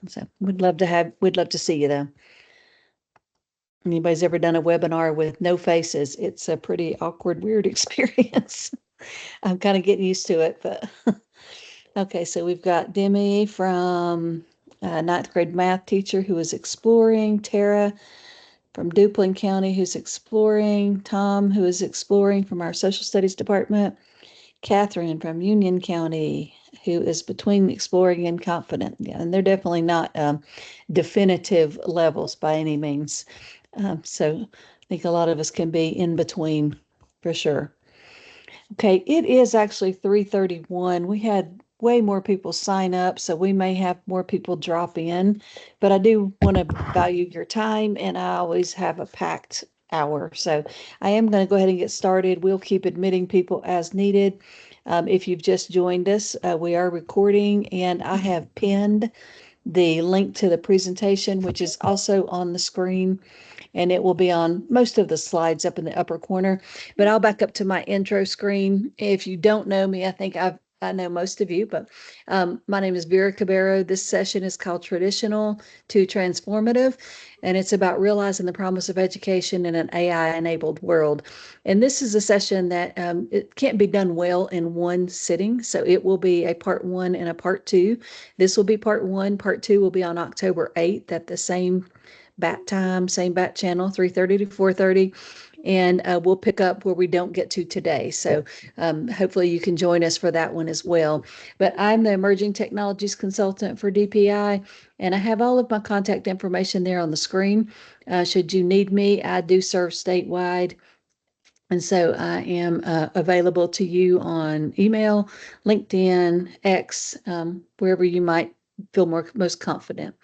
So we'd love to see you though. Anybody's ever done a webinar with no faces, it's a pretty awkward, weird experience. I'm kind of getting used to it, but okay, so we've got Demi from ninth grade math teacher who is exploring, Tara from Duplin County who's exploring, Tom who is exploring from our social studies department, Catherine from Union County who is between exploring and confident. Yeah, and they're definitely not definitive levels by any means. So I think a lot of us can be in between for sure. Okay, it is actually 3:31. We had way more people sign up, so we may have more people drop in, but I do want to value your time and I always have a packed hour. So I am going to go ahead and get started. We'll keep admitting people as needed. If you've just joined us, we are recording and I have pinned the link to the presentation, which is also on the screen, and it will be on most of the slides up in the upper corner. But I'll back up to my intro screen. If you don't know me, I know most of you, but my name is Vera Cabero. This session is called Traditional to Transformative, and it's about realizing the promise of education in an AI-enabled world. And this is a session that it can't be done well in one sitting, so it will be a part one and a part two. This will be part one. Part two will be on October 8th at the same bat time, same bat channel, 3:30 to 4:30. And we'll pick up where we don't get to today. So hopefully you can join us for that one as well. But I'm the Emerging Technologies Consultant for DPI, and I have all of my contact information there on the screen. Should you need me, I do serve statewide. And so I am available to you on email, LinkedIn, X, wherever you might feel most confident.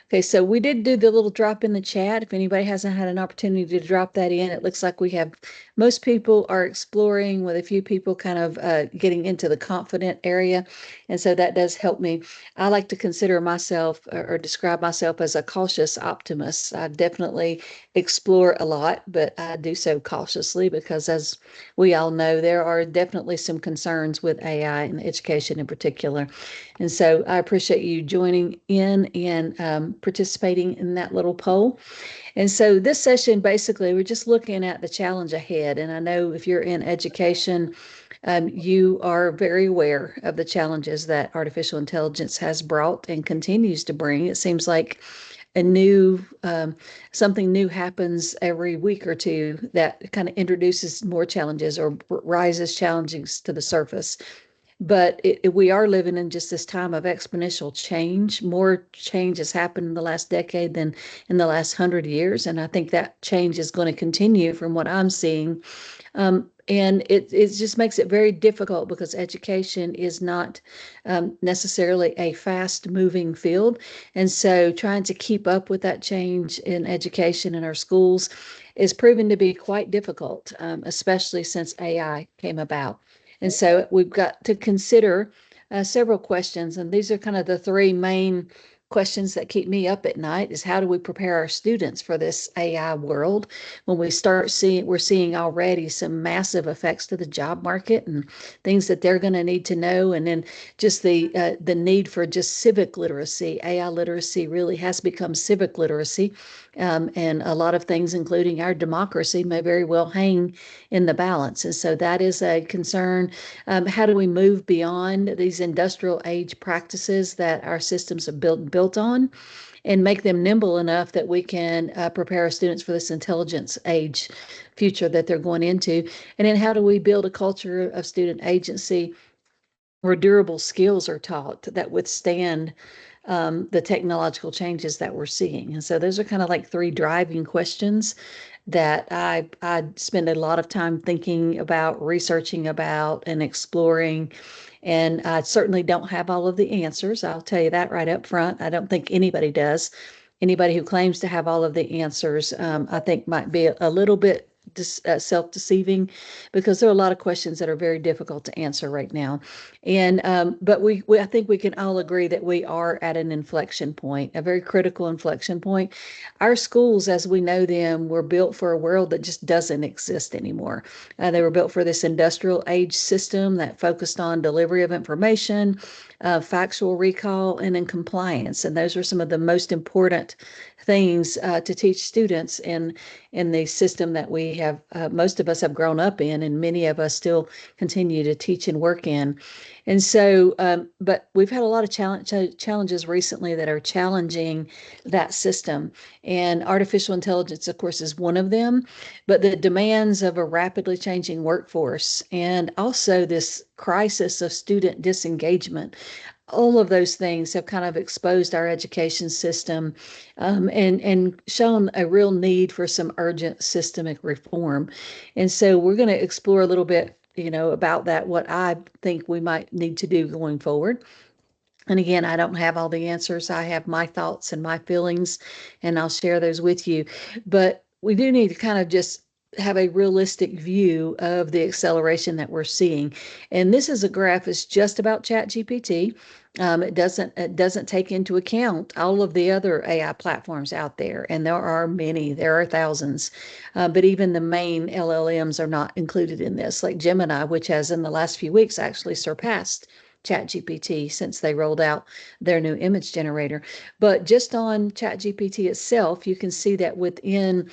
Okay, so we did do the little drop in the chat. If anybody hasn't had an opportunity to drop that in, it looks like we have most people are exploring with a few people kind of getting into the confident area. And so that does help me. I like to consider myself or describe myself as a cautious optimist. I definitely explore a lot, but I do so cautiously because as we all know, there are definitely some concerns with AI and education in particular. And so I appreciate you joining in and participating in that little poll. And so this session, basically, we're just looking at the challenge ahead. And I know if you're in education, you are very aware of the challenges that artificial intelligence has brought and continues to bring. It seems like a new something new happens every week or two that kind of introduces more challenges or rises challenges to the surface. But we are living in just this time of exponential change. More change has happened in the last decade than in the last 100 years. And I think that change is going to continue from what I'm seeing. And it just makes it very difficult because education is not necessarily a fast moving field. And so trying to keep up with that change in education in our schools is proven to be quite difficult, especially since AI came about. And so we've got to consider several questions, and these are kind of the three main questions that keep me up at night is how do we prepare our students for this AI world when we're seeing already some massive effects to the job market and things that they're going to need to know, and then just the need for just civic literacy. AI literacy really has become civic literacy, and a lot of things, including our democracy, may very well hang in the balance. And so that is a concern. How do we move beyond these industrial age practices that our systems are built on and make them nimble enough that we can prepare our students for this intelligence age future that they're going into? And then how do we build a culture of student agency where durable skills are taught that withstand the technological changes that we're seeing? And so those are kind of like three driving questions that I spend a lot of time thinking about, researching about, and exploring. And I certainly don't have all of the answers. I'll tell you that right up front. I don't think anybody does. Anybody who claims to have all of the answers, I think might be a little bit self-deceiving, because there are a lot of questions that are very difficult to answer right now. And but I think we can all agree that we are at an inflection point, a very critical inflection point. Our schools, as we know them, were built for a world that just doesn't exist anymore. They were built for this industrial age system that focused on delivery of information, factual recall, and in compliance. And those are some of the most important things to teach students in the system that we have, most of us have grown up in, and many of us still continue to teach and work in. And so, but we've had a lot of challenges recently that are challenging that system. And artificial intelligence, of course, is one of them. But the demands of a rapidly changing workforce and also this crisis of student disengagement, all of those things have kind of exposed our education system, and shown a real need for some urgent systemic reform. And so we're going to explore a little bit, about that, what I think we might need to do going forward. And again, I don't have all the answers. I have my thoughts and my feelings, and I'll share those with you. But we do need to kind of just have a realistic view of the acceleration that we're seeing. And this is a graph that's just about ChatGPT. It doesn't take into account all of the other AI platforms out there, and there are many. There are thousands, but even the main LLMs are not included in this, like Gemini, which has in the last few weeks actually surpassed ChatGPT since they rolled out their new image generator. But just on ChatGPT itself, you can see that within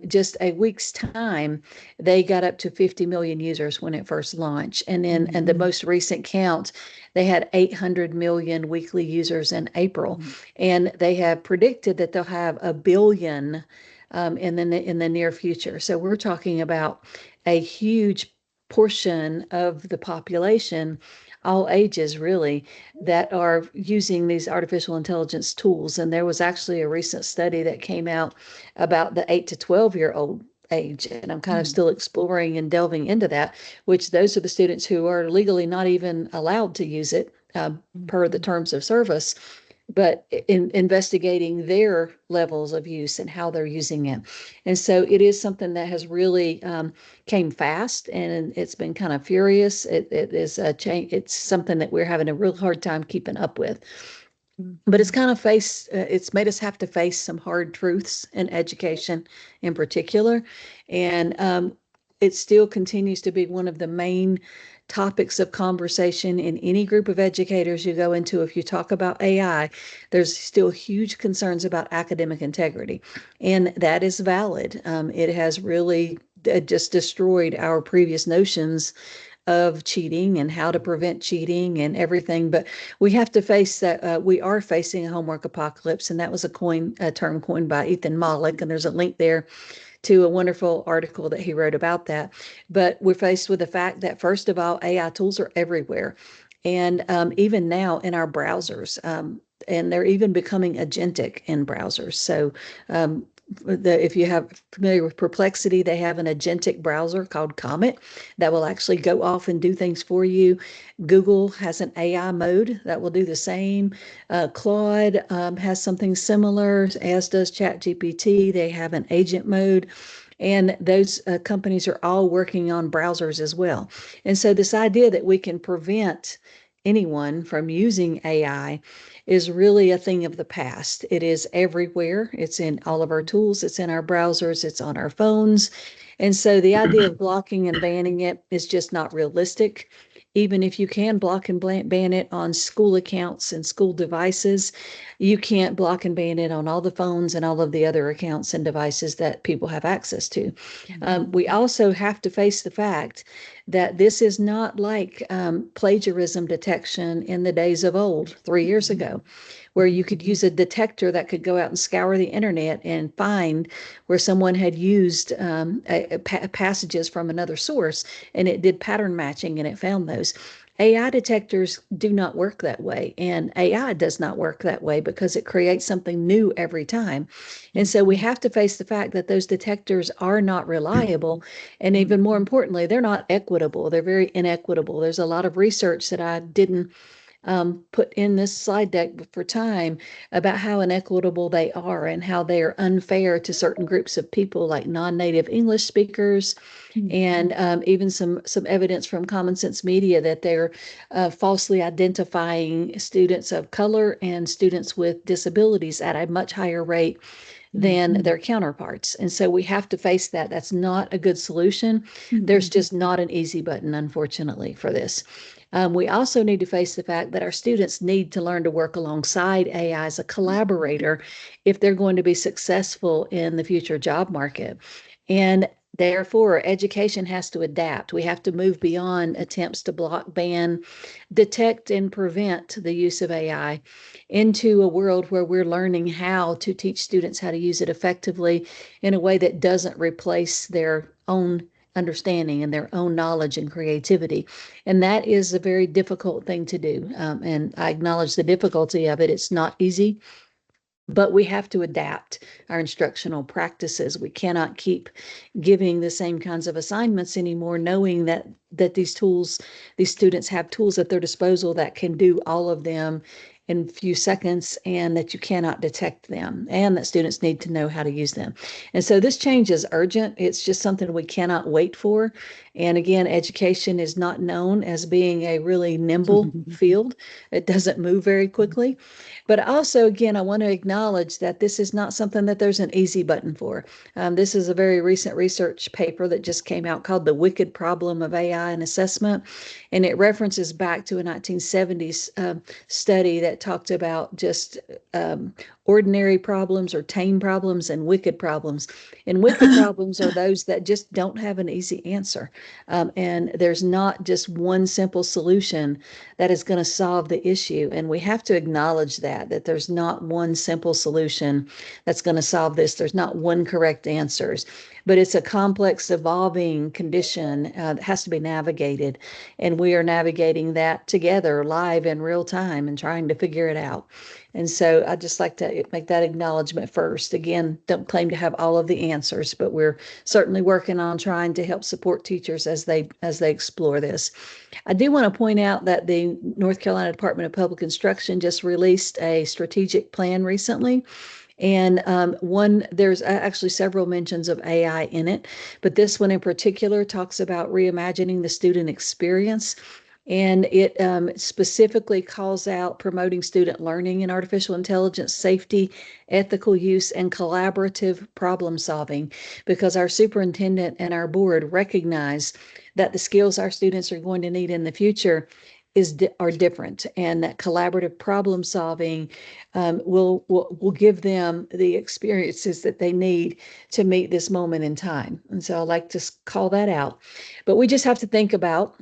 just a week's time, they got up to 50 million users when it first launched. And then, and the most recent count, they had 800 million weekly users in April. And they have predicted that they'll have a billion in the near future. So we're talking about a huge portion of the population, all ages really, that are using these artificial intelligence tools. And there was actually a recent study that came out about the 8 to 12-year-old age, and I'm kind of still exploring and delving into that, which those are the students who are legally not even allowed to use it per the terms of service, but in investigating their levels of use and how they're using it. And so it is something that has really came fast, and it's been kind of furious. It is a change. It's something that we're having a real hard time keeping up with. But it's kind of it's made us have to face some hard truths in education in particular. And it still continues to be one of the main topics of conversation in any group of educators you go into. If you talk about AI, there's still huge concerns about academic integrity, and that is valid. It has really just destroyed our previous notions of cheating and how to prevent cheating and everything. But we have to face that we are facing a homework apocalypse, and that was a term coined by Ethan Mollick, and there's a link there to a wonderful article that he wrote about that. But we're faced with the fact that, first of all, AI tools are everywhere. And even now in our browsers, and they're even becoming agentic in browsers. So if you have familiar with Perplexity, they have an agentic browser called Comet that will actually go off and do things for you. Google has an AI mode that will do the same. Claude has something similar, as does ChatGPT. They have an agent mode. And those companies are all working on browsers as well. And so this idea that we can prevent anyone from using AI is really a thing of the past. It is everywhere. It's in all of our tools. It's in our browsers. It's on our phones. And so the idea of blocking and banning it is just not realistic. Even if you can block and ban it on school accounts and school devices, you can't block and ban it on all the phones and all of the other accounts and devices that people have access to. We also have to face the fact that this is not like plagiarism detection in the days of old, 3 years ago, where you could use a detector that could go out and scour the internet and find where someone had used passages from another source, and it did pattern matching and it found those. AI detectors do not work that way, and AI does not work that way because it creates something new every time. And so we have to face the fact that those detectors are not reliable, and even more importantly, they're not equitable. They're very inequitable. There's a lot of research that I didn't put in this slide deck for time about how inequitable they are and how they are unfair to certain groups of people, like non-native English speakers, and even some evidence from Common Sense Media that they're falsely identifying students of color and students with disabilities at a much higher rate than their counterparts. And so we have to face that. That's not a good solution. There's just not an easy button, unfortunately, for this. We also need to face the fact that our students need to learn to work alongside AI as a collaborator if they're going to be successful in the future job market. And therefore, education has to adapt. We have to move beyond attempts to block, ban, detect, and prevent the use of AI into a world where we're learning how to teach students how to use it effectively in a way that doesn't replace their own understanding and their own knowledge and creativity. And that is a very difficult thing to do. And I acknowledge the difficulty of it. It's not easy, but we have to adapt our instructional practices. We cannot keep giving the same kinds of assignments anymore, knowing that these students have tools at their disposal that can do all of them in a few seconds, and that you cannot detect them, and that students need to know how to use them. And so this change is urgent. It's just something we cannot wait for. And again, education is not known as being a really nimble field. It doesn't move very quickly. But also, again, I want to acknowledge that this is not something that there's an easy button for. This is a very recent research paper that just came out called The Wicked Problem of AI and Assessment. And it references back to a 1970s study that talked about just ordinary problems or tame problems and wicked problems. And wicked problems are those that just don't have an easy answer. And there's not just one simple solution that is going to solve the issue. And we have to acknowledge that there's not one simple solution that's going to solve this. There's not one correct answers, but it's a complex, evolving condition that has to be navigated. And we are navigating that together live in real time and trying to figure it out. And so I'd just like to make that acknowledgement first. Again, don't claim to have all of the answers, but we're certainly working on trying to help support teachers as they explore this. I do want to point out that the North Carolina Department of Public Instruction just released a strategic plan recently. And there's actually several mentions of AI in it, but this one in particular talks about reimagining the student experience. And it specifically calls out promoting student learning in artificial intelligence, safety, ethical use, and collaborative problem solving, because our superintendent and our board recognize that the skills our students are going to need in the future are different, and that collaborative problem solving will give them the experiences that they need to meet this moment in time. And so I like to call that out. But we just have to think about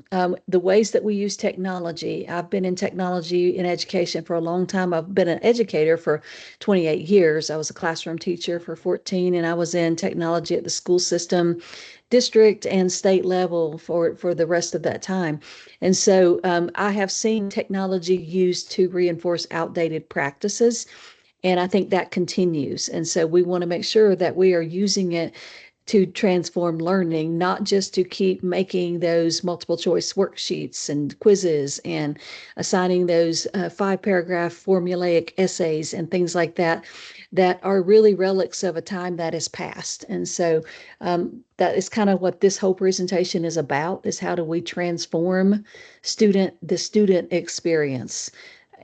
the ways that we use technology. I've been in technology in education for a long time. I've been an educator for 28 years. I was a classroom teacher for 14, and I was in technology at the school system, district, and state level for the rest of that time. And so I have seen technology used to reinforce outdated practices, and I think that continues. And so we want to make sure that we are using it to transform learning, not just to keep making those multiple choice worksheets and quizzes and assigning those 5-paragraph formulaic essays and things like that, that are really relics of a time that has passed. And so that is kind of what this whole presentation is about, is how do we transform the student experience.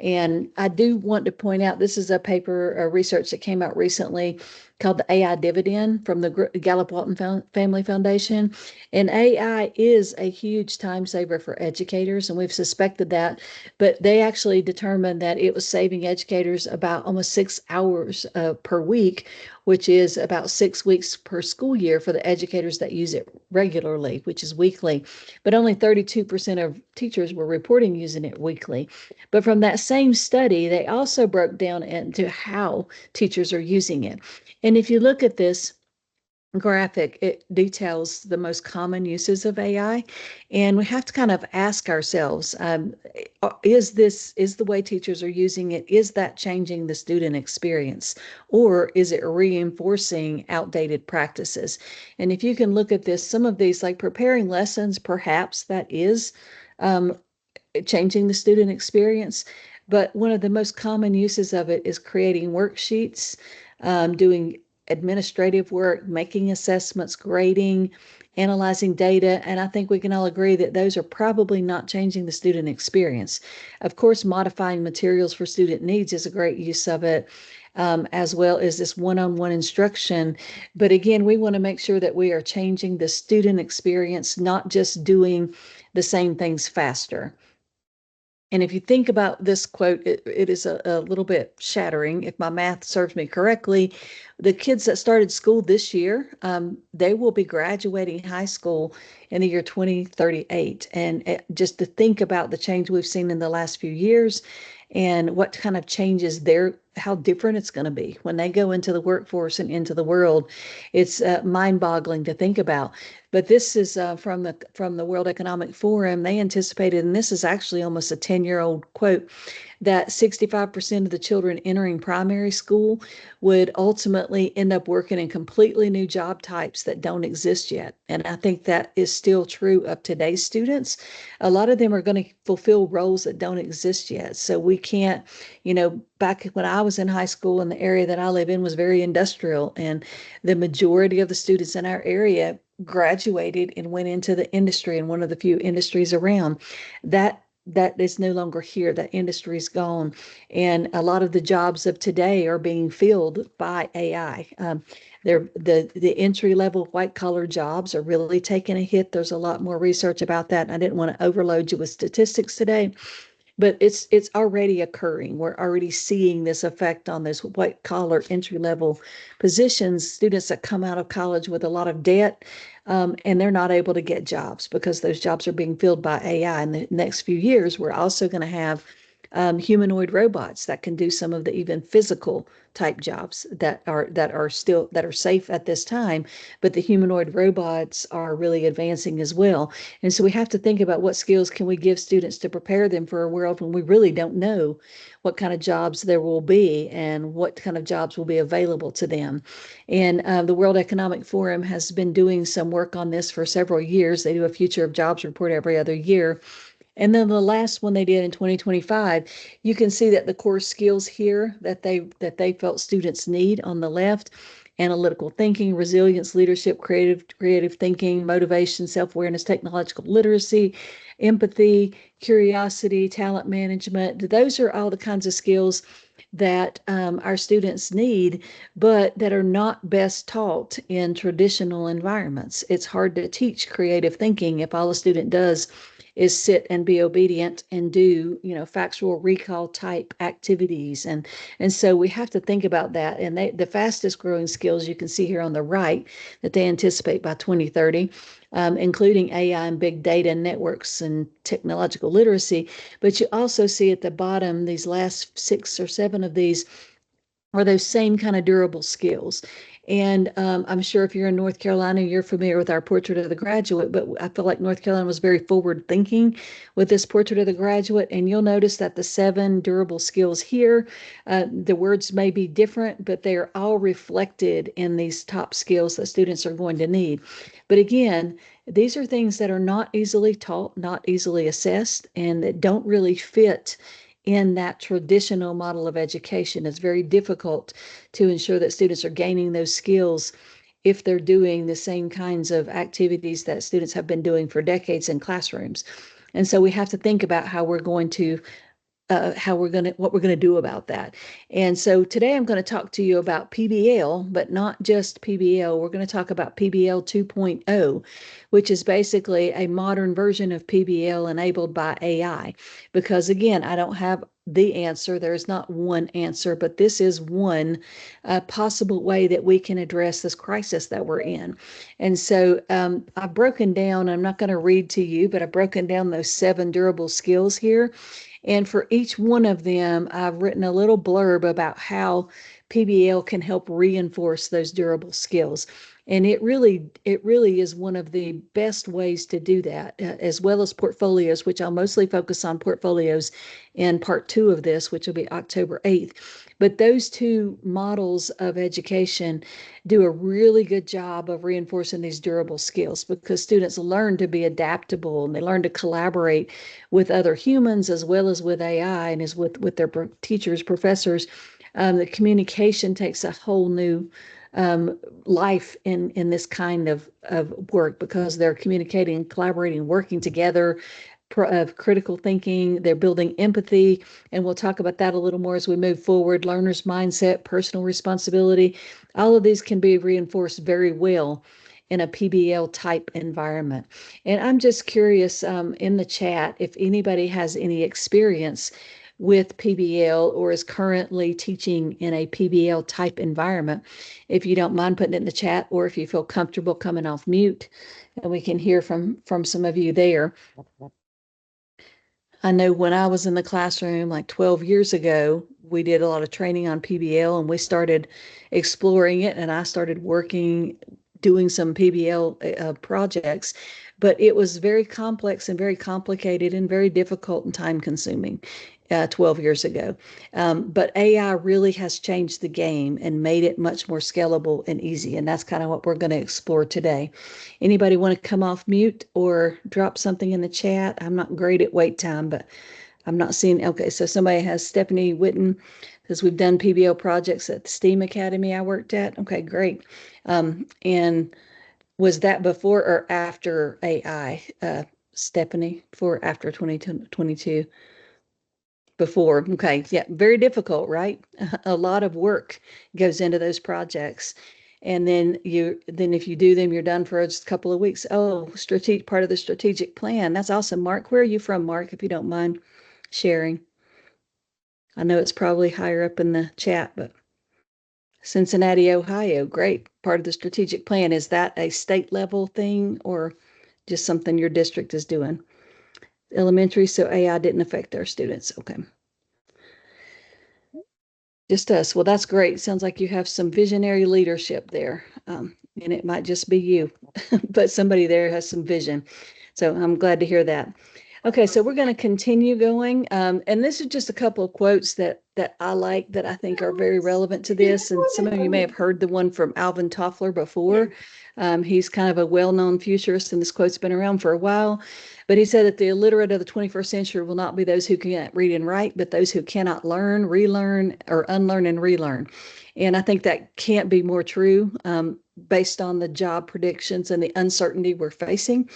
And I do want to point out, this is a paper, a research that came out recently called the AI Dividend from the Gallup-Walton Family Foundation. And AI is a huge time saver for educators, and we've suspected that, but they actually determined that it was saving educators about almost 6 hours per week, which is about 6 weeks per school year for the educators that use it regularly, which is weekly. But only 32% of teachers were reporting using it weekly. But from that same study, they also broke down into how teachers are using it. And if you look at this graphic, it details the most common uses of AI. And we have to kind of ask ourselves, is the way teachers are using it, is that changing the student experience? Or is it reinforcing outdated practices? And if you can look at this, some of these, like preparing lessons, perhaps that is changing the student experience. But one of the most common uses of it is creating worksheets, doing administrative work, making assessments, grading, analyzing data. And I think we can all agree that those are probably not changing the student experience. Of course, modifying materials for student needs is a great use of it, as well as this one-on-one instruction. But again, we want to make sure that we are changing the student experience, not just doing the same things faster. And if you think about this quote, it is a little bit shattering. If my math serves me correctly, the kids that started school this year, they will be graduating high school in the year 2038. And just to think about the change we've seen in the last few years and what kind of changes there, how different it's going to be when they go into the workforce and into the world. It's mind-boggling to think about. But this is from the World Economic Forum. They anticipated, and this is actually almost a 10-year-old quote, that 65% of the children entering primary school would ultimately end up working in completely new job types that don't exist yet. And I think that is still true of today's students. A lot of them are going to fulfill roles that don't exist yet. So we can't, back when I was in high school, and the area that I live in was very industrial, and the majority of the students in our area graduated and went into the industry, and one of the few industries around. That is no longer here. That industry is gone, and a lot of the jobs of today are being filled by AI. The entry level white collar jobs are really taking a hit. There's a lot more research about that, and I didn't want to overload you with statistics today, but it's already occurring. We're already seeing this effect on those white collar entry level positions, students that come out of college with a lot of debt, and they're not able to get jobs because those jobs are being filled by AI. In the next few years, we're also going to have humanoid robots that can do some of the even physical type jobs that are safe at this time, but the humanoid robots are really advancing as well. And so we have to think about what skills can we give students to prepare them for a world when we really don't know what kind of jobs there will be and what kind of jobs will be available to them. And the World Economic Forum has been doing some work on this for several years. They do a Future of Jobs report every other year. And then the last one they did in 2025, you can see that the core skills here that they felt students need on the left: analytical thinking, resilience, leadership, creative thinking, motivation, self-awareness, technological literacy, empathy, curiosity, talent management. Those are all the kinds of skills that our students need, but that are not best taught in traditional environments. It's hard to teach creative thinking if all a student does is sit and be obedient and do, factual recall type activities. And so we have to think about that. And the fastest growing skills you can see here on the right that they anticipate by 2030, including AI and big data networks and technological literacy. But you also see at the bottom, these last 6 or 7 of these are those same kind of durable skills. And I'm sure if you're in North Carolina, you're familiar with our Portrait of the Graduate, but I feel like North Carolina was very forward thinking with this Portrait of the Graduate. And you'll notice that the 7 durable skills here, the words may be different, but they are all reflected in these top skills that students are going to need. But again, these are things that are not easily taught, not easily assessed, and that don't really fit in that traditional model of education. It's very difficult to ensure that students are gaining those skills if they're doing the same kinds of activities that students have been doing for decades in classrooms. And so we have to think about how we're going to what we're going to do about that. And so today I'm going to talk to you about PBL, but not just PBL. We're going to talk about PBL 2.0, which is basically a modern version of PBL enabled by AI. Because again, I don't have the answer. There's not one answer, but this is one possible way that we can address this crisis that we're in. And so I've broken down, I'm not going to read to you, but I've broken down those 7 durable skills here. And for each one of them, I've written a little blurb about how PBL can help reinforce those durable skills. And it really is one of the best ways to do that, as well as portfolios, which I'll mostly focus on portfolios in part 2 of this, which will be October 8th. But those two models of education do a really good job of reinforcing these durable skills, because students learn to be adaptable and they learn to collaborate with other humans as well as with AI and as with their teachers, professors. The communication takes a whole new life in this kind of work, because they're communicating, collaborating, working together, of critical thinking. They're building empathy, and we'll talk about that a little more as we move forward. Learner's mindset, personal responsibility, all of these can be reinforced very well in a PBL type environment. And I'm just curious, in the chat, if anybody has any experience with PBL or is currently teaching in a PBL type environment. If you don't mind putting it in the chat, or if you feel comfortable coming off mute, and we can hear from some of you there. I know when I was in the classroom like 12 years ago, we did a lot of training on PBL, and we started exploring it, and I started doing some PBL projects, but it was very complex and very complicated and very difficult and time consuming 12 years ago. But AI really has changed the game and made it much more scalable and easy. And that's kind of what we're going to explore today. Anybody want to come off mute or drop something in the chat? I'm not great at wait time, but I'm not seeing. Okay, so somebody has Stephanie Witten, because we've done PBL projects at the STEAM Academy I worked at. Okay, great. And was that before or after AI, Stephanie, before or after 2022? Before. Okay. Yeah. Very difficult, right? A lot of work goes into those projects. And then if you do them, you're done for just a couple of weeks. Oh, part of the strategic plan. That's awesome. Mark, where are you from, Mark, if you don't mind sharing? I know it's probably higher up in the chat, but Cincinnati, Ohio. Great. Part of the strategic plan. Is that a state level thing or just something your district is doing? Elementary, so AI didn't affect our students. Okay. Just us. Well, that's great. Sounds like you have some visionary leadership there. And it might just be you, but somebody there has some vision. So I'm glad to hear that. Okay, so we're going to continue going. And this is just a couple of quotes that I like, that I think are very relevant to this. And some of you may have heard the one from Alvin Toffler before. He's kind of a well-known futurist, and this quote's been around for a while. But he said that the illiterate of the 21st century will not be those who can't read and write, but those who cannot learn, relearn, or unlearn and relearn. And I think that can't be more true, based on the job predictions and the uncertainty we're facing.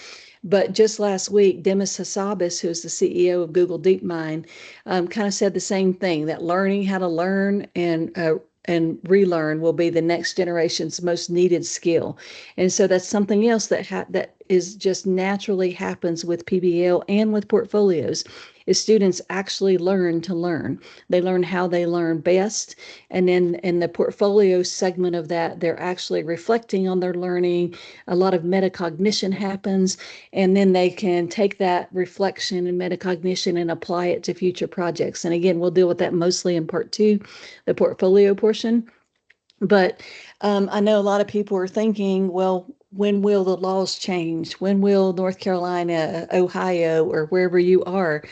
But just last week, Demis Hassabis, who's the CEO of Google DeepMind, kind of said the same thing, that learning how to learn and relearn will be the next generation's most needed skill. And so that's something else that is just naturally happens with PBL and with portfolios, is students actually learn to learn. They learn how they learn best. And then in the portfolio segment of that, they're actually reflecting on their learning. A lot of metacognition happens, and then they can take that reflection and metacognition and apply it to future projects. And again, we'll deal with that mostly in part 2, the portfolio portion. But I know a lot of people are thinking, well, when will the laws change? When will North Carolina, Ohio, or wherever you are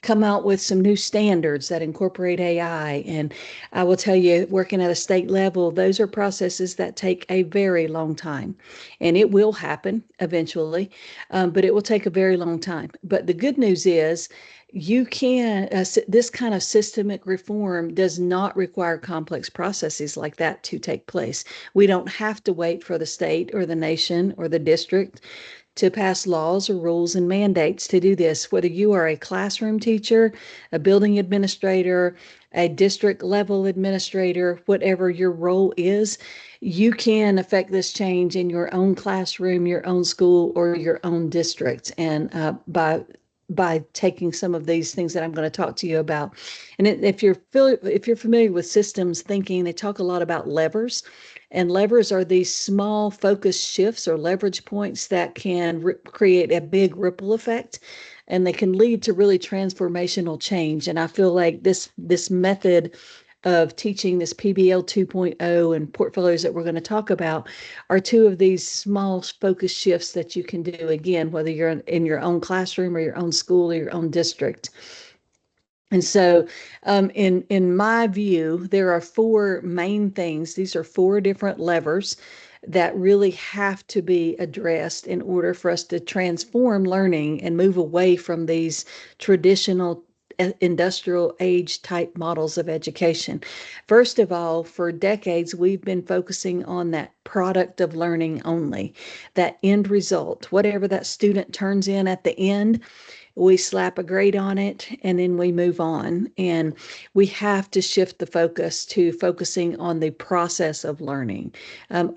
come out with some new standards that incorporate AI? And I will tell you, working at a state level, those are processes that take a very long time. And it will happen eventually, but it will take a very long time. But the good news is, this kind of systemic reform does not require complex processes like that to take place. We don't have to wait for the state or the nation or the district to pass laws or rules and mandates to do this. Whether you are a classroom teacher, a building administrator, a district level administrator, whatever your role is, you can affect this change in your own classroom, your own school, or your own district. And by taking some of these things that I'm going to talk to you about. And if you're familiar with systems thinking, they talk a lot about levers. And levers are these small focus shifts or leverage points that can create a big ripple effect, and they can lead to really transformational change. And I feel like this method of teaching this PBL 2.0 and portfolios that we're going to talk about are two of these small focus shifts that you can do, again, whether you're in your own classroom or your own school or your own district. And so, in my view, there are four main things. These are four different levers that really have to be addressed in order for us to transform learning and move away from these traditional industrial age type models of education. First of all, for decades, we've been focusing on that product of learning only, that end result, whatever that student turns in at the end, we slap a grade on it, and then we move on. And we have to shift the focus to focusing on the process of learning.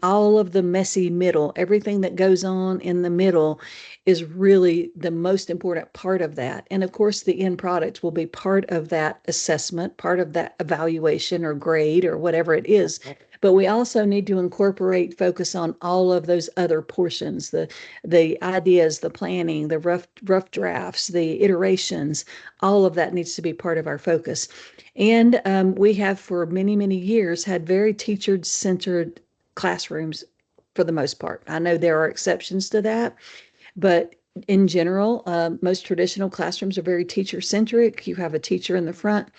All of the messy middle, everything that goes on in the middle is really the most important part of that. And of course, the end product will be part of that assessment, part of that evaluation or grade or whatever it is. But we also need to incorporate focus on all of those other portions, the ideas, the planning, the rough drafts, the iterations, all of that needs to be part of our focus. And we have for many, many years had very teacher-centered classrooms for the most part. I know there are exceptions to that, but in general, most traditional classrooms are very teacher-centric. You have a teacher in the front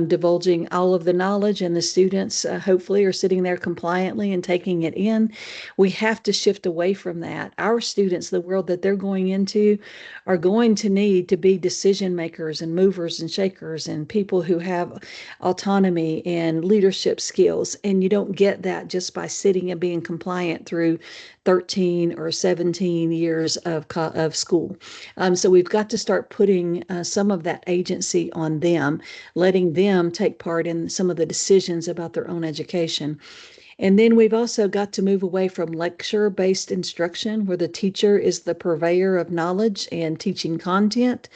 divulging all of the knowledge, and the students hopefully are sitting there compliantly and taking it in. We have to shift away from that. Our students, the world that they're going into, are going to need to be decision makers and movers and shakers and people who have autonomy and leadership skills. And you don't get that just by sitting and being compliant through 13 or 17 years of school. So we've got to start putting some of that agency on them, letting them take part in some of the decisions about their own education. And then we've also got to move away from lecture-based instruction, where the teacher is the purveyor of knowledge and teaching content,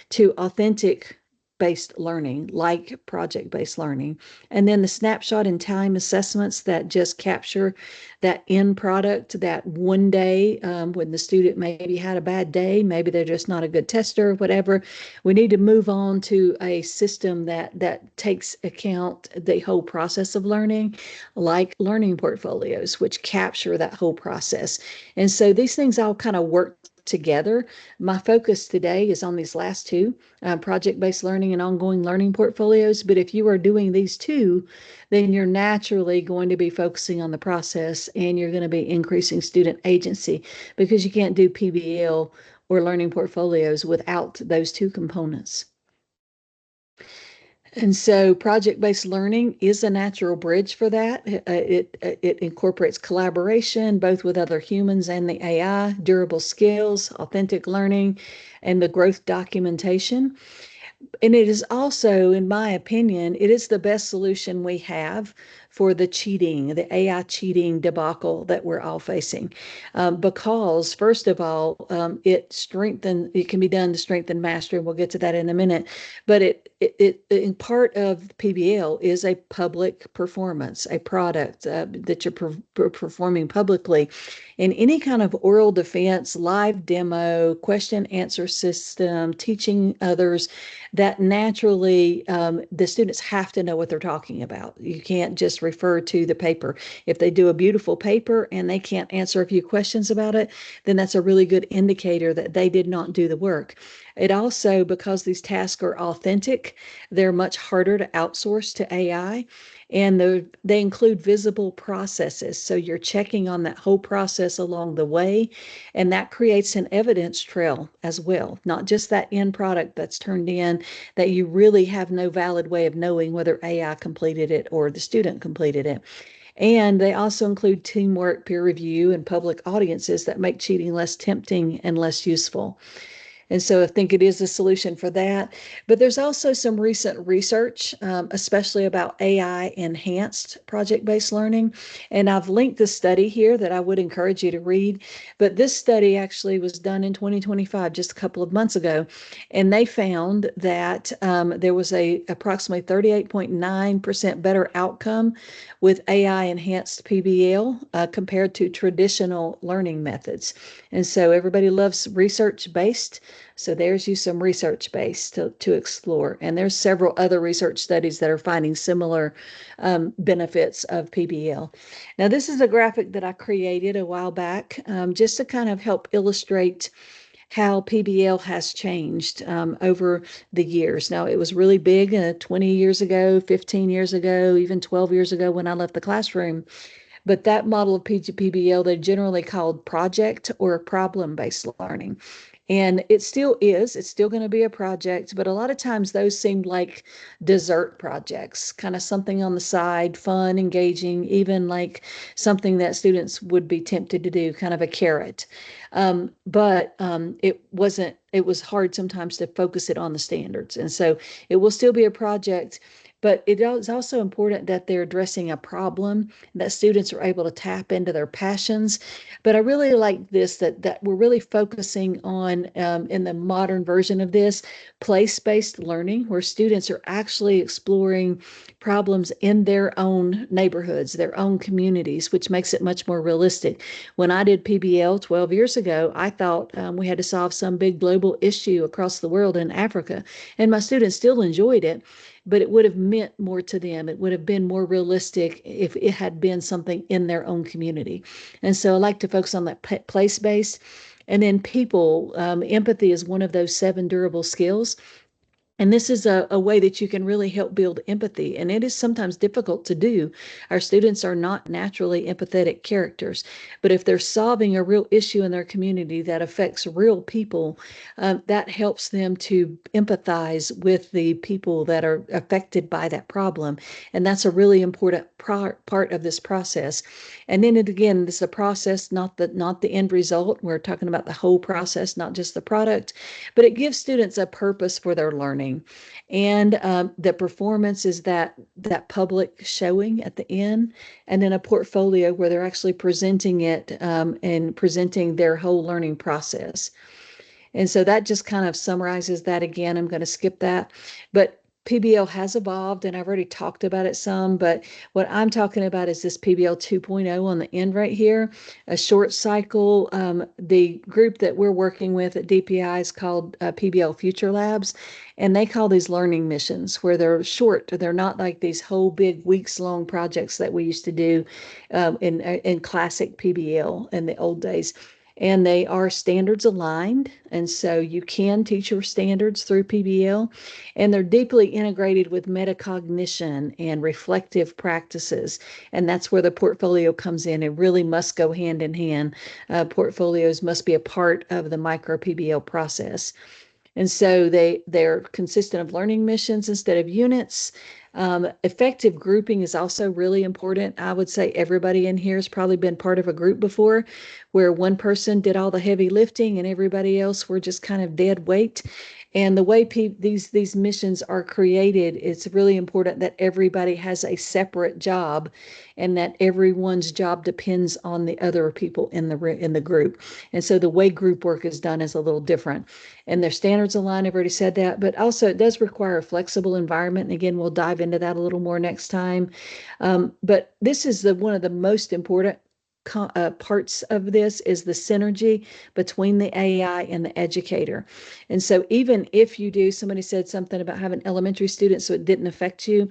to authentic based learning, like project-based learning. And then the snapshot in time assessments that just capture that end product, that one day when the student maybe had a bad day, maybe they're just not a good tester, whatever. We need to move on to a system that takes account the whole process of learning, like learning portfolios, which capture that whole process. And so these things all kind of work together. My focus today is on these last two, project-based learning and ongoing learning portfolios. But if you are doing these two, then you're naturally going to be focusing on the process, and you're going to be increasing student agency, because you can't do PBL or learning portfolios without those two components. And so project-based learning is a natural bridge for that. It incorporates collaboration, both with other humans and the AI, durable skills, authentic learning, and the growth documentation. And it is also, in my opinion, it is the best solution we have for the cheating, the AI cheating debacle that we're all facing. Because first of all, it can be done to strengthen mastery. We'll get to that in a minute. But it in part of PBL is a public performance, a product that you're performing publicly. In any kind of oral defense, live demo, question answer system, teaching others, that naturally the students have to know what they're talking about. You can't just refer to the paper. If they do a beautiful paper and they can't answer a few questions about it, then that's a really good indicator that they did not do the work. It also, because these tasks are authentic, they're much harder to outsource to AI. And they include visible processes. So you're checking on that whole process along the way. And that creates an evidence trail as well, not just that end product that's turned in that you really have no valid way of knowing whether AI completed it or the student completed it. And they also include teamwork, peer review, and public audiences that make cheating less tempting and less useful. And so I think it is a solution for that. But there's also some recent research, especially about AI enhanced project-based learning. And I've linked this study here that I would encourage you to read. But this study actually was done in 2025, just a couple of months ago. And they found that there was a approximately 38.9% better outcome with AI enhanced PBL compared to traditional learning methods. And so everybody loves research-based So there's you some research base to explore. And there's several other research studies that are finding similar benefits of PBL. Now, this is a graphic that I created a while back just to kind of help illustrate how PBL has changed over the years. Now, it was really big 20 years ago, 15 years ago, even 12 years ago when I left the classroom. But that model of PBL, they generally called project or problem-based learning. And it still is. It's still going to be a project, but a lot of times those seem like dessert projects, kind of something on the side, fun, engaging, even like something that students would be tempted to do, kind of a carrot. But it wasn't, it was hard sometimes to focus it on the standards. And so it will still be a project, but it is also important that they're addressing a problem, that students are able to tap into their passions. But I really like this, that we're really focusing on, in the modern version of this, place-based learning, where students are actually exploring problems in their own neighborhoods, their own communities, which makes it much more realistic. When I did PBL 12 years ago, I thought we had to solve some big global issue across the world in Africa, and my students still enjoyed it, but it would have meant more to them. It would have been more realistic if it had been something in their own community. And so I like to focus on that place-based. And then people, empathy is one of those 7 durable skills. And this is a way that you can really help build empathy. And it is sometimes difficult to do. Our students are not naturally empathetic characters. But if they're solving a real issue in their community that affects real people, that helps them to empathize with the people that are affected by that problem. And that's a really important part of this process. And then again, this is a process, not the end result. We're talking about the whole process, not just the product, but it gives students a purpose for their learning. And the performance is that public showing at the end, and then a portfolio where they're actually presenting it and presenting their whole learning process. And so that just kind of summarizes that again. I'm going to skip that. But PBL has evolved, and I've already talked about it some, but what I'm talking about is this PBL 2.0 on the end right here, a short cycle. The group that we're working with at DPI is called PBL Future Labs, and they call these learning missions, where they're short. They're not like these whole big weeks-long projects that we used to do in classic PBL in the old days. And they are standards aligned. And so you can teach your standards through PBL. And they're deeply integrated with metacognition and reflective practices. And that's where the portfolio comes in. It really must go hand in hand. Portfolios must be a part of the micro PBL process. And so they're consistent of learning missions instead of units. Effective grouping is also really important. I would say everybody in here has probably been part of a group before, where one person did all the heavy lifting and everybody else were just kind of dead weight. And the way these missions are created, it's really important that everybody has a separate job, and that everyone's job depends on the other people in the group. And so the way group work is done is a little different. And their standards align. I've already said that, but also it does require a flexible environment. And again, we'll dive into that a little more next time. But this is one of the most important parts of this is the synergy between the AI and the educator. And so even if you do, somebody said something about having elementary students, so it didn't affect you.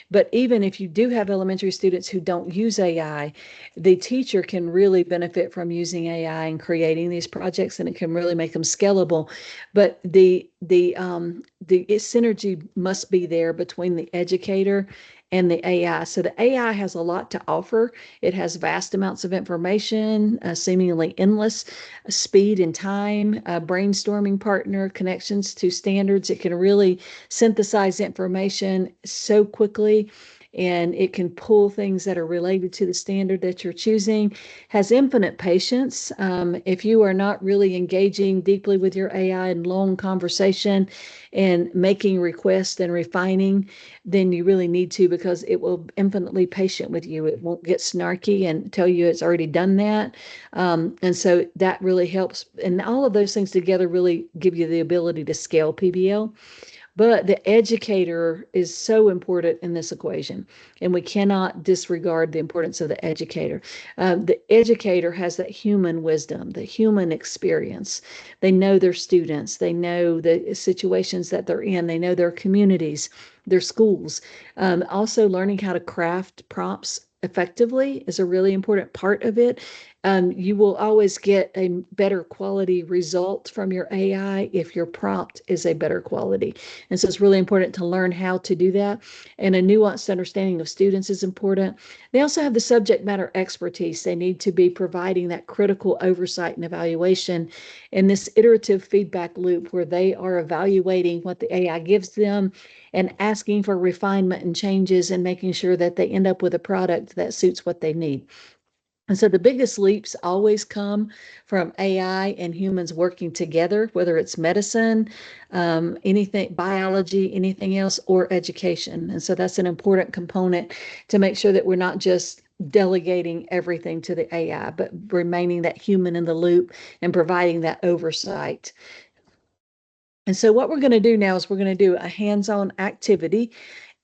But even if you do have elementary students who don't use AI, the teacher can really benefit from using AI and creating these projects, and it can really make them scalable. But the synergy must be there between the educator and the AI. So the AI has a lot to offer. It has vast amounts of information, seemingly endless speed and time, brainstorming partner, connections to standards. It can really synthesize information so quickly, and it can pull things that are related to the standard that you're choosing, has infinite patience. If you are not really engaging deeply with your AI in long conversation and making requests and refining, then you really need to, because it will infinitely patient with you. It won't get snarky and tell you it's already done that. And so that really helps. And all of those things together really give you the ability to scale PBL. But the educator is so important in this equation, and we cannot disregard the importance of the educator. The educator has that human wisdom, the human experience. They know their students, they know the situations that they're in, they know their communities, their schools. Also, learning how to craft prompts effectively is a really important part of it. You will always get a better quality result from your AI if your prompt is a better quality. And so it's really important to learn how to do that. And a nuanced understanding of students is important. They also have the subject matter expertise. They need to be providing that critical oversight and evaluation in this iterative feedback loop where they are evaluating what the AI gives them and asking for refinement and changes and making sure that they end up with a product that suits what they need. And so the biggest leaps always come from AI and humans working together, whether it's medicine, anything, biology, anything else, or education. And so that's an important component to make sure that we're not just delegating everything to the AI, but remaining that human in the loop and providing that oversight. And so what we're going to do now is we're going to do a hands-on activity.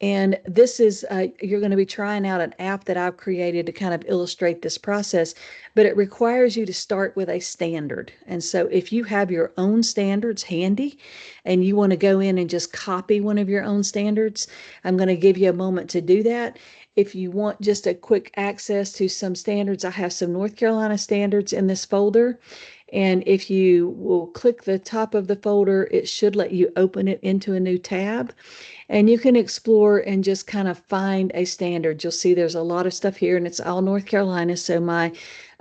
And this is, you're going to be trying out an app that I've created to kind of illustrate this process, but it requires you to start with a standard. And so if you have your own standards handy and you want to go in and just copy one of your own standards, I'm going to give you a moment to do that. If you want just a quick access to some standards, I have some North Carolina standards in this folder. And if you will click the top of the folder, it should let you open it into a new tab. And you can explore and just kind of find a standard. You'll see there's a lot of stuff here, and it's all North Carolina. So my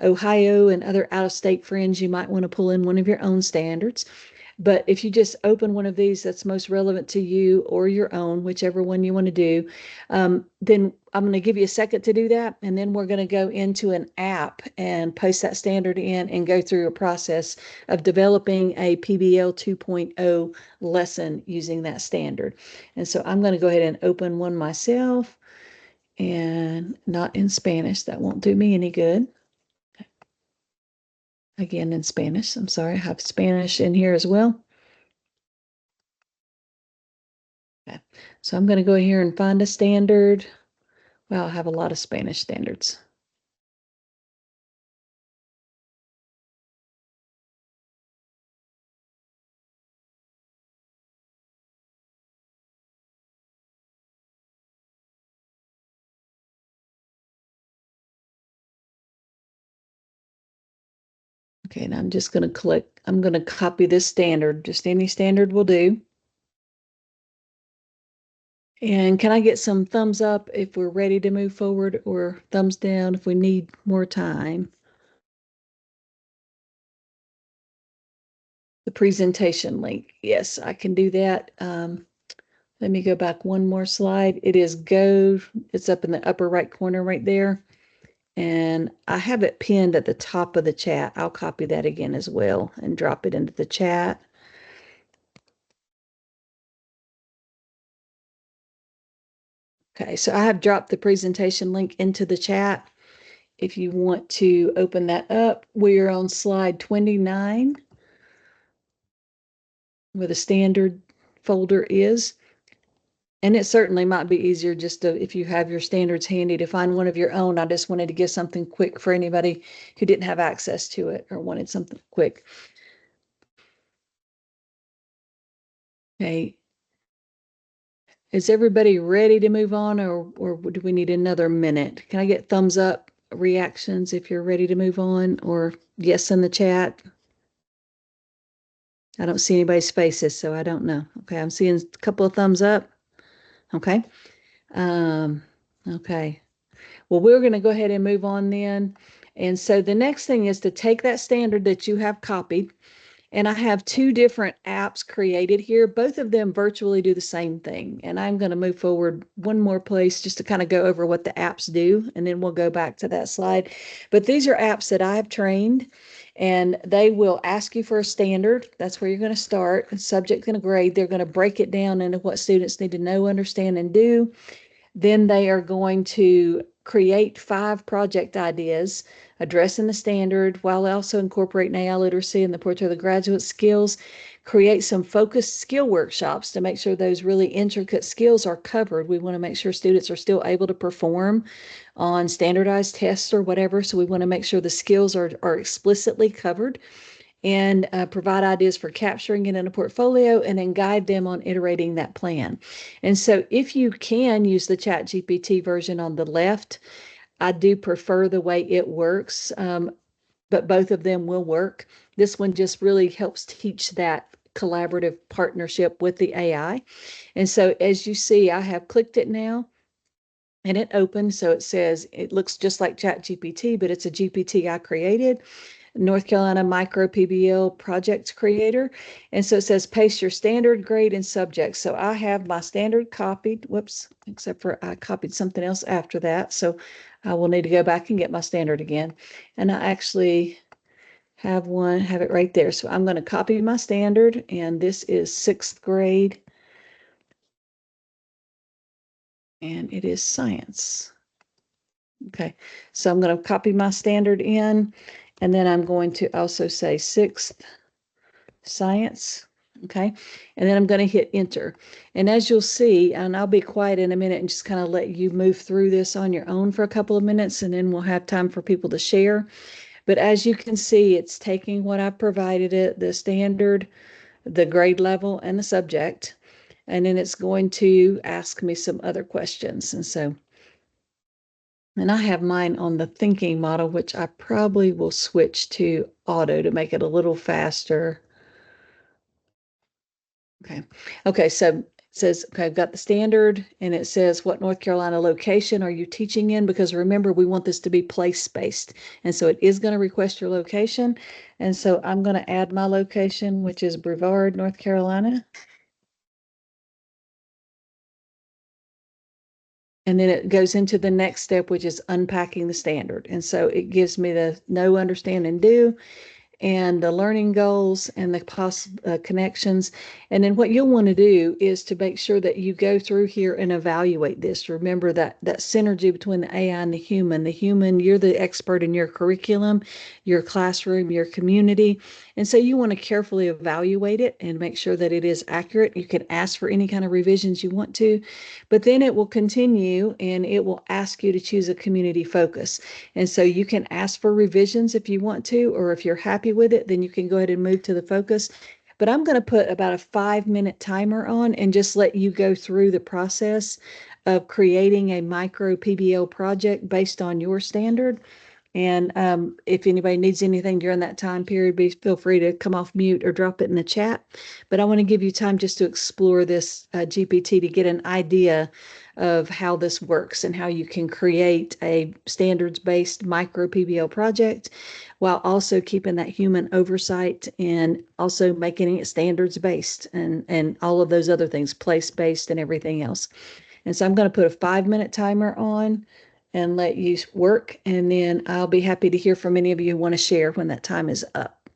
Ohio and other out-of-state friends, you might want to pull in one of your own standards. But if you just open one of these that's most relevant to you or your own, whichever one you want to do, then I'm going to give you a second to do that. And then we're going to go into an app and post that standard in and go through a process of developing a PBL 2.0 lesson using that standard. And so I'm going to go ahead and open one myself, and not in Spanish. That won't do me any good. Again, in Spanish. I'm sorry, I have Spanish in here as well. Okay. So I'm going to go here and find a standard. Well, I have a lot of Spanish standards. Okay, and I'm just going to click, I'm going to copy this standard. Just any standard will do. And can I get some thumbs up if we're ready to move forward, or thumbs down if we need more time? The presentation link. Yes, I can do that. Let me go back one more slide. It is go. It's up in the upper right corner right there. And I have it pinned at the top of the chat. I'll copy that again as well and drop it into the chat. Okay, so I have dropped the presentation link into the chat. If you want to open that up, we're on slide 29, where the standard folder is. And it certainly might be easier just to, if you have your standards handy, to find one of your own. I just wanted to give something quick for anybody who didn't have access to it or wanted something quick. Okay. Is everybody ready to move on, or do we need another minute? Can I get thumbs up reactions if you're ready to move on, or yes in the chat? I don't see anybody's faces, so I don't know. Okay, I'm seeing a couple of thumbs up. Okay. Um, okay. Well, we're going to go ahead and move on then. And so the next thing is to take that standard that you have copied, and I have two different apps created here. Both of them virtually do the same thing. And I'm going to move forward one more place just to kind of go over what the apps do, and then we'll go back to that slide. But these are apps that I've trained, and they will ask you for a standard. That's where you're going to start. Subject and a grade. They're going to break it down into what students need to know, understand, and do. Then they are going to create 5 project ideas addressing the standard while also incorporating AI literacy and the portrait of the graduate skills. Create some focused skill workshops to make sure those really intricate skills are covered. We want to make sure students are still able to perform on standardized tests or whatever. So we want to make sure the skills are explicitly covered, and provide ideas for capturing it in a portfolio, and then guide them on iterating that plan. And so if you can use the Chat GPT version on the left, I do prefer the way it works, but both of them will work. This one just really helps teach that collaborative partnership with the AI. And so as you see, I have clicked it now and it opens. So it says, it looks just like Chat GPT, but it's a GPT I created. North Carolina Micro PBL Project Creator. And so it says paste your standard, grade, and subject. So I have my standard copied, whoops, except for I copied something else after that. So I will need to go back and get my standard again. And I actually have it right there. So I'm going to copy my standard, and this is 6th grade, and it is science. Okay, so I'm going to copy my standard in, and then I'm going to also say 6th science. Okay, and then I'm going to hit enter. And as you'll see, and I'll be quiet in a minute and just kind of let you move through this on your own for a couple of minutes, and then we'll have time for people to share. But as you can see, it's taking what I provided it, the standard, the grade level, and the subject, and then it's going to ask me some other questions. And I have mine on the thinking model, which I probably will switch to auto to make it a little faster. Okay. Okay. So it says, okay, I've got the standard, and it says, what North Carolina location are you teaching in? Because remember, we want this to be place-based. And so it is going to request your location. And so I'm going to add my location, which is Brevard, North Carolina. And then it goes into the next step, which is unpacking the standard. And so it gives me the know, understand, and do, and the learning goals and the connections. And then what you'll want to do is to make sure that you go through here and evaluate this. Remember that synergy between the AI and the human. The human, you're the expert in your curriculum, your classroom, your community. And so you want to carefully evaluate it and make sure that it is accurate. You can ask for any kind of revisions you want to, but then it will continue and it will ask you to choose a community focus. And so you can ask for revisions if you want to, or if you're happy with it, then you can go ahead and move to the focus. But I'm going to put about a 5-minute timer on and just let you go through the process of creating a micro PBL project based on your standard. And if anybody needs anything during that time period, feel free to come off mute or drop it in the chat. But I want to give you time just to explore this GPT to get an idea of how this works and how you can create a standards-based micro PBL project while also keeping that human oversight and also making it standards-based and all of those other things, place-based and everything else. And so I'm going to put a 5-minute timer on and let you work. And then I'll be happy to hear from any of you who want to share when that time is up.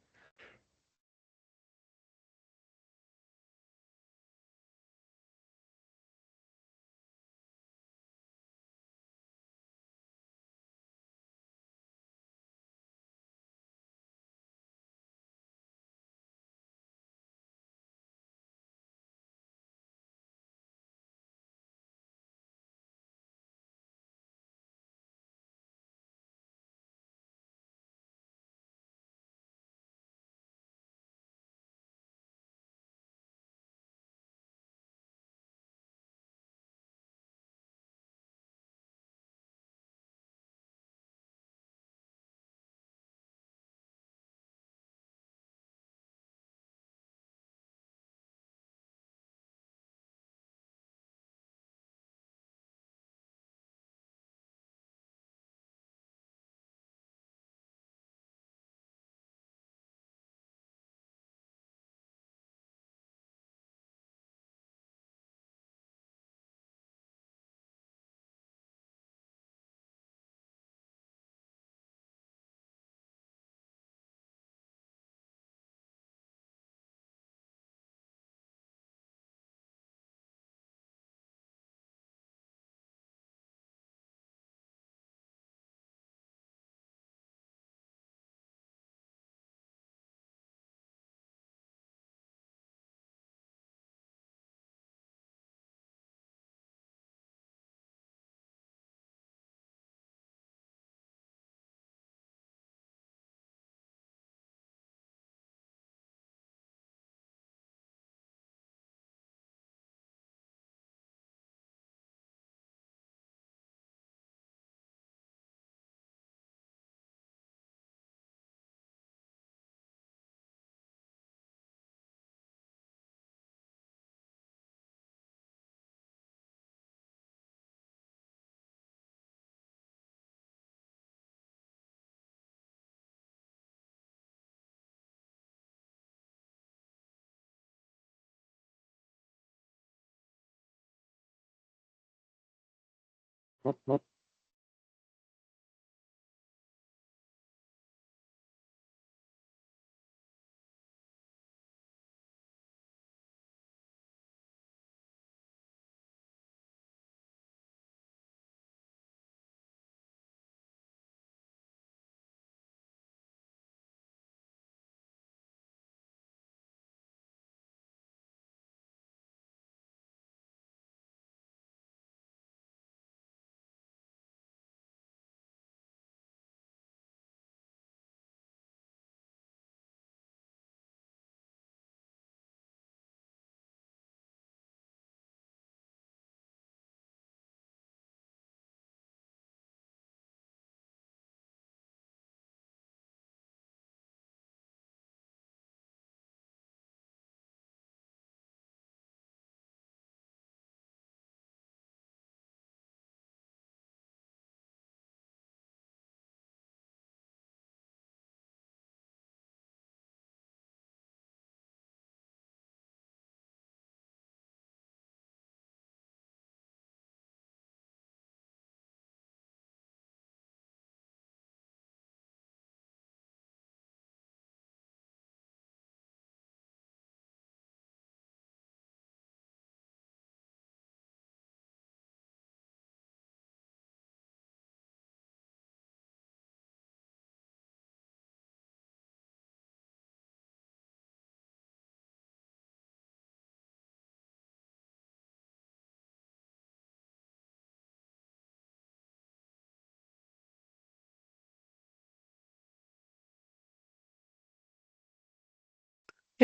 Okay,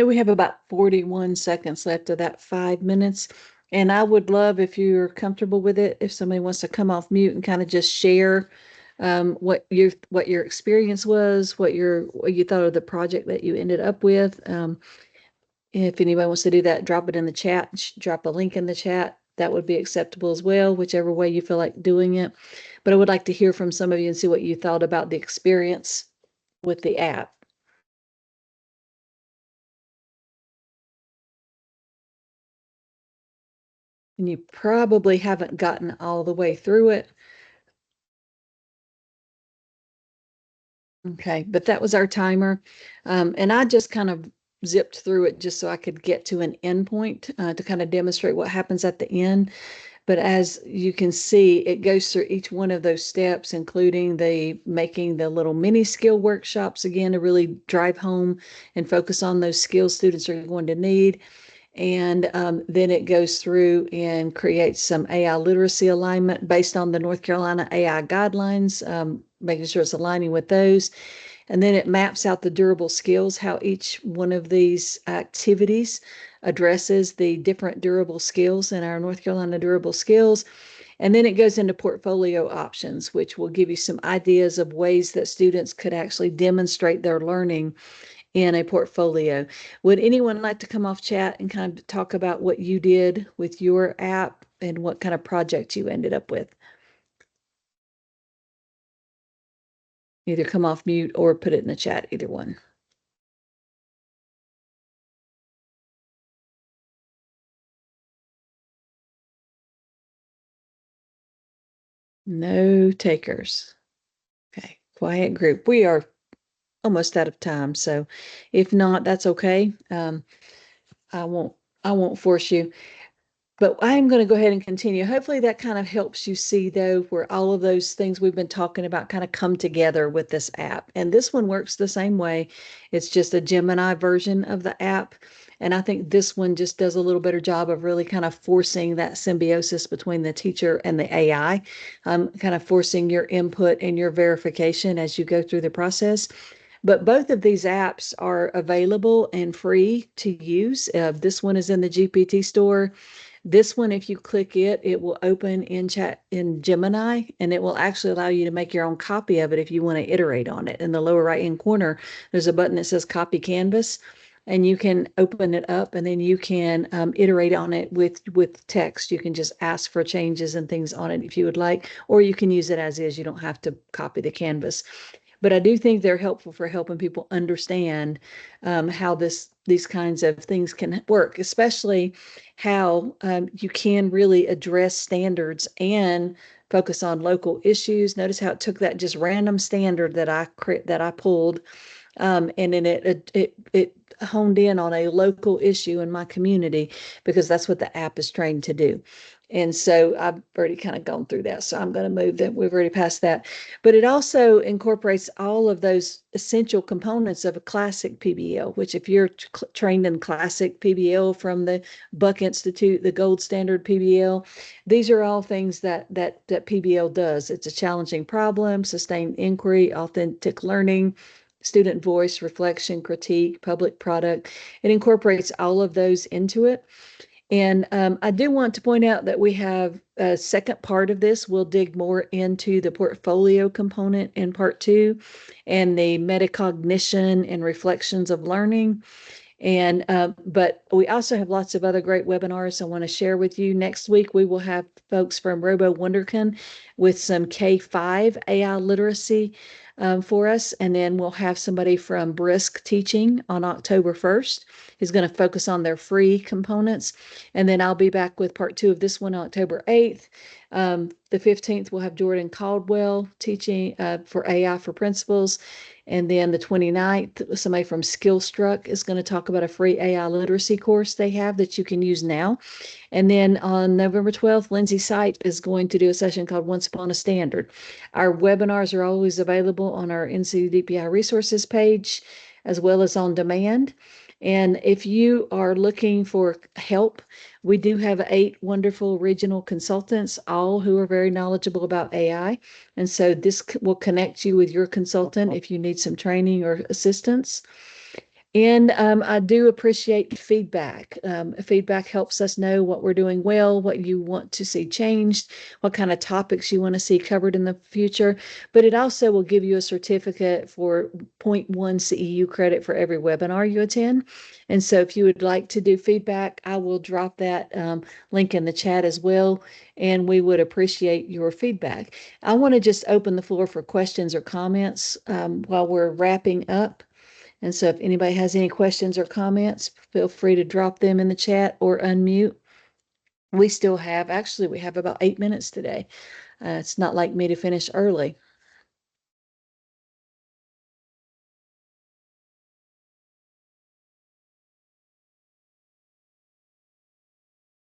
we have about 41 seconds left of that 5 minutes. And I would love, if you're comfortable with it, if somebody wants to come off mute and kind of just share what your experience was, what you thought of the project that you ended up with. If anybody wants to do that, drop it in the chat, drop a link in the chat. That would be acceptable as well, whichever way you feel like doing it. But I would like to hear from some of you and see what you thought about the experience with the app. And you probably haven't gotten all the way through it. Okay, but that was our timer. And I just kind of zipped through it just so I could get to an endpoint to kind of demonstrate what happens at the end. But as you can see, it goes through each one of those steps, including the making the little mini skill workshops again to really drive home and focus on those skills students are going to need. And then it goes through and creates some AI literacy alignment based on the North Carolina AI guidelines, making sure it's aligning with those. And then it maps out the durable skills, how each one of these activities addresses the different durable skills in our North Carolina durable skills. And then it goes into portfolio options, which will give you some ideas of ways that students could actually demonstrate their learning in a portfolio. Would anyone like to come off chat and kind of talk about what you did with your app and what kind of project you ended up with? Either come off mute or put it in the chat, either one. No takers. Okay, quiet group. We are almost out of time, so if not, that's okay. I won't I won't force you. But I'm going to go ahead and continue. Hopefully that kind of helps you see, though, where all of those things we've been talking about kind of come together with this app. And this one works the same way. It's just a Gemini version of the app. And I think this one just does a little better job of really kind of forcing that symbiosis between the teacher and the AI, kind of forcing your input and your verification as you go through the process. But both of these apps are available and free to use. This one is in the GPT store. This one, if you click it, it will open in chat in Gemini, and it will actually allow you to make your own copy of it if you want to iterate on it. In the lower right hand corner, there's a button that says Copy Canvas, and you can open it up, and then you can iterate on it with text. You can just ask for changes and things on it if you would like, or you can use it as is. You don't have to copy the canvas. But I do think they're helpful for helping people understand how these kinds of things can work, especially how you can really address standards and focus on local issues. Notice how it took that just random standard that I pulled, and then it honed in on a local issue in my community, because that's what the app is trained to do. And so I've already kind of gone through that. So I'm going to move that. We've already passed that. But it also incorporates all of those essential components of a classic PBL, which if you're trained in classic PBL from the Buck Institute, the gold standard PBL, these are all things that PBL does. It's a challenging problem, sustained inquiry, authentic learning, student voice, reflection, critique, public product. It incorporates all of those into it. And I do want to point out that we have a second part of this. We'll dig more into the portfolio component in part 2 and the metacognition and reflections of learning. And but we also have lots of other great webinars I want to share with you. Next week, we will have folks from Robo Wonderkin with some K-5 AI literacy for us. And then we'll have somebody from Brisk Teaching on October 1st who's going to focus on their free components. And then I'll be back with part 2 of this one on October 8th. The 15th, we'll have Jordan Caldwell teaching for AI for Principals. And then the 29th, somebody from Skillstruck is going to talk about a free AI literacy course they have that you can use now. And then on November 12th, Lindsay Sipe is going to do a session called Once Upon a Standard. Our webinars are always available on our NCDPI resources page, as well as on demand. And if you are looking for help, we do have 8 wonderful regional consultants, all who are very knowledgeable about AI. And so this will connect you with your consultant if you need some training or assistance. And I do appreciate feedback. Feedback helps us know what we're doing well, what you want to see changed, what kind of topics you want to see covered in the future. But it also will give you a certificate for 0.1 CEU credit for every webinar you attend. And so if you would like to do feedback, I will drop that link in the chat as well. And we would appreciate your feedback. I want to just open the floor for questions or comments while we're wrapping up. And so if anybody has any questions or comments, feel free to drop them in the chat or unmute. We still have, actually, we have about 8 minutes today. It's not like me to finish early.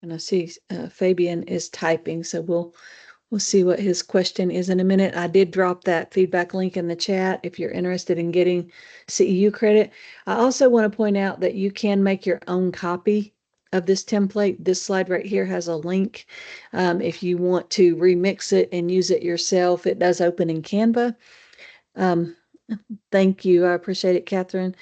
And I see Fabian is typing, so we'll see what his question is in a minute. I did drop that feedback link in the chat if you're interested in getting CEU credit. I also want to point out that you can make your own copy of this template. This slide right here has a link. If you want to remix it and use it yourself, it does open in Canva. Thank you. I appreciate it, Catherine.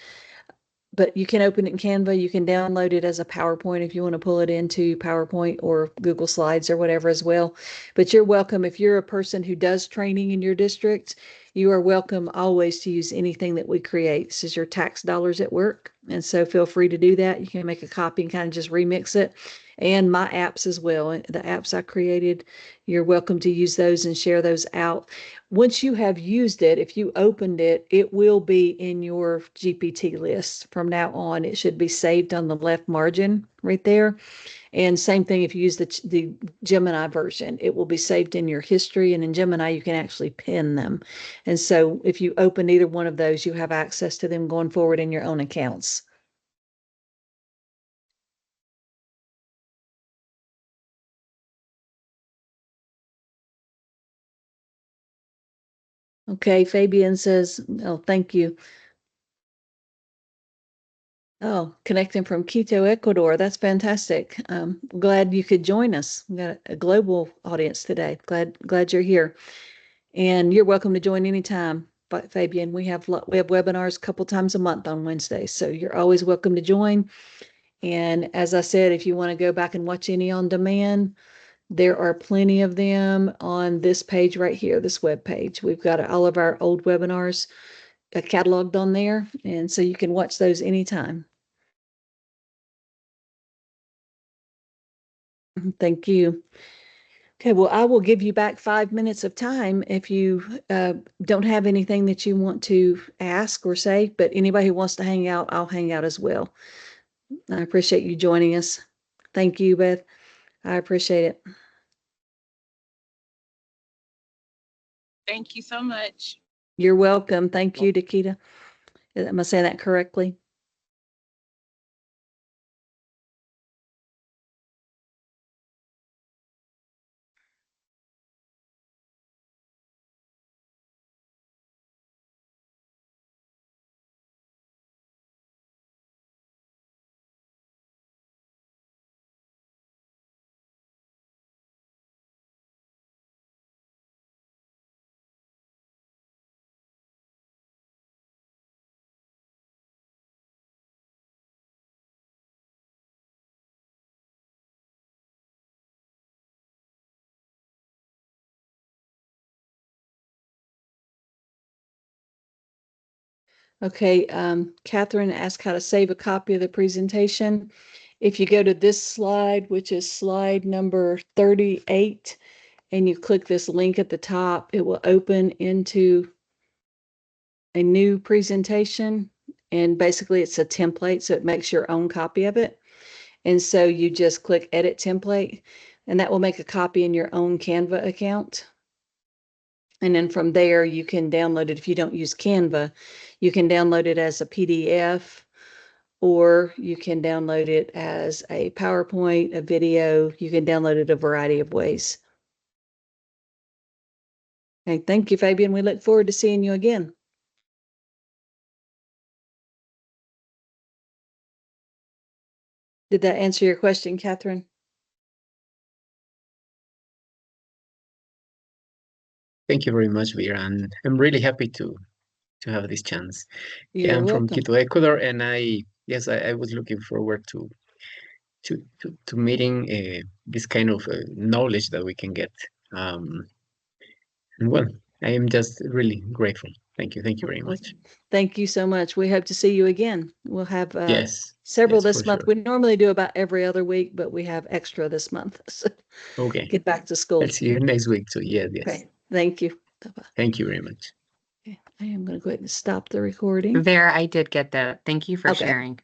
But you can open it in Canva. You can download it as a PowerPoint if you want to pull it into PowerPoint or Google Slides or whatever as well. But you're welcome. If you're a person who does training in your district, you are welcome always to use anything that we create. This is your tax dollars at work. And so feel free to do that. You can make a copy and kind of just remix it. And my apps as well. The apps I created, you're welcome to use those and share those out. Once you have used it, if you opened it, it will be in your GPT list from now on. It should be saved on the left margin right there. And same thing if you use the Gemini version, it will be saved in your history. And in Gemini, you can actually pin them. And so if you open either one of those, you have access to them going forward in your own accounts. Okay, Fabian says, oh, thank you. Oh, connecting from Quito, Ecuador. That's fantastic. Glad you could join us. We got a global audience today. Glad you're here. And you're welcome to join anytime. But Fabian, we have webinars a couple times a month on Wednesdays. So you're always welcome to join. And as I said, if you want to go back and watch any on demand, there are plenty of them on this page right here, this web page. We've got all of our old webinars cataloged on there. And so you can watch those anytime. Thank you. Okay, well, I will give you back 5 minutes of time if you don't have anything that you want to ask or say, but anybody who wants to hang out, I'll hang out as well. I appreciate you joining us. Thank you, Beth. I appreciate it. Thank you so much. You're welcome. Thank you, Nikita. Am I saying that correctly? Okay, Catherine asked how to save a copy of the presentation. If you go to this slide, which is slide number 38, and you click this link at the top, it will open into a new presentation. And basically it's a template, so it makes your own copy of it. And so you just click edit template, and that will make a copy in your own Canva account. And then from there, you can download it. If you don't use Canva, you can download it as a PDF, or you can download it as a PowerPoint, a video. You can download it a variety of ways. Okay, thank you, Fabian. We look forward to seeing you again. Did that answer your question, Catherine? Thank you very much, Vera, and I'm really happy to have this chance. You're I'm welcome. from Quito, Ecuador, and I was looking forward to meeting this kind of knowledge that we can get. And well, I am just really grateful. Thank you very much. Thank you so much. We hope to see you again. We'll have several this month. Sure. We normally do about every other week, but we have extra this month. So okay. Get back to school. I'll see you next week. So yes. Okay. Thank you. Bye-bye. Thank you very much. Okay. I am going to go ahead and stop the recording. Vera, I did get that. Thank you for sharing.